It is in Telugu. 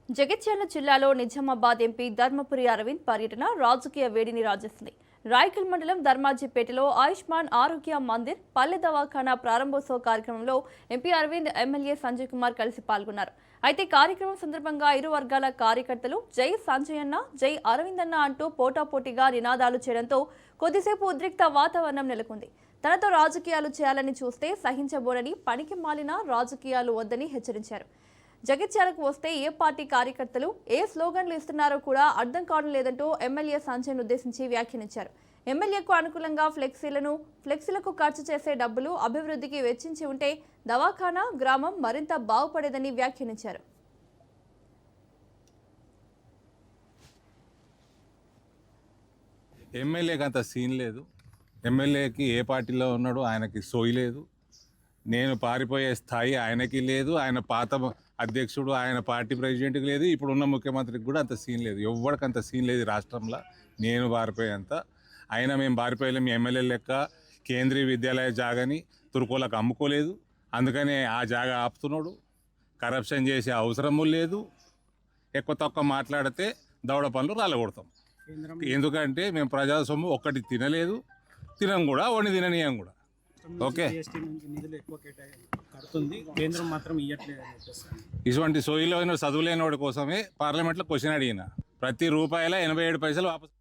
జగిత్యాల జిల్లాలో నిజామాబాద్ ఎంపీ ధర్మపురి అరవింద్ పర్యటన రాజకీయ వేడిని రాజేస్తుంది. రాయకల్ మండలం ధర్మాజిపేటలో ఆయుష్మాన్ ఆరోగ్య మందిర్ పల్లె దవాఖానా ప్రారంభోత్సవ కార్యక్రమంలో ఎంపీ అరవింద్ ఎమ్మెల్యే సంజయ్ కుమార్ కలిసి పాల్గొన్నారు. అయితే కార్యక్రమం సందర్భంగా ఇరు వర్గాల కార్యకర్తలు జై సంజయ్ అన్న, జై అరవింద్ అన్న అంటూ పోటాపోటీగా నినాదాలు చేయడంతో కొద్దిసేపు ఉద్రిక్త వాతావరణం నెలకొంది. తనతో రాజకీయాలు చేయాలని చూస్తే సహించబోనని, పనికి మాలిన రాజకీయాలు వద్దని హెచ్చరించారు. జగిత్యాలకు వస్తే ఏ పార్టీ కార్యకర్తలు ఏ స్లోగన్లు ఇస్తున్నారో కూడా అర్థం కావడం లేదంటూ ఎమ్మెల్యే సంజయ్ను ఉద్దేశించి వ్యాఖ్యానించారు. ఎమ్మెల్యేకు అనుకూలంగా ఫ్లెక్సీలకు ఖర్చు చేసే డబ్బులు అభివృద్ధికి వెచ్చించి ఉంటే దవాఖానా గ్రామం మరింత బాగుపడేదని వ్యాఖ్యానించారు. ఎమ్మెల్యేకి అంత సీన్ లేదు. ఎమ్మెల్యేకి ఏ పార్టీలో ఉన్నాడో ఆయనకి సోయి లేదు. నేను పారిపోయే స్థాయి ఆయనకి లేదు. ఆయన పాత అధ్యక్షుడు, ఆయన పార్టీ ప్రెసిడెంట్కి లేదు. ఇప్పుడున్న ముఖ్యమంత్రికి కూడా అంత సీన్ లేదు. ఎవరికి అంత సీన్ లేదు రాష్ట్రంలో. నేను పారిపోయేంత అయినా మేము పారిపోయలేము. ఎమ్మెల్యే లెక్క కేంద్రీయ విద్యాలయ జాగాని తుర్కోలకు అమ్ముకోలేదు. అందుకనే ఆ జాగా ఆపుతున్నాడు. కరప్షన్ చేసే అవసరము లేదు. ఎక్కువ తక్కువ మాట్లాడితే దవడ పనులు రాలగొడతాం. ఎందుకంటే మేము ప్రజా సొమ్ము ఒక్కటి తినలేదు, తినం కూడా, వండి తిననీయం కూడా. ఓకే, ఇటువంటి సోయిలో చదువులేని వాడి కోసమే పార్లమెంట్లో క్వశ్చన్ అడిగిన. ప్రతి రూపాయల 87 పైసలు వాపసు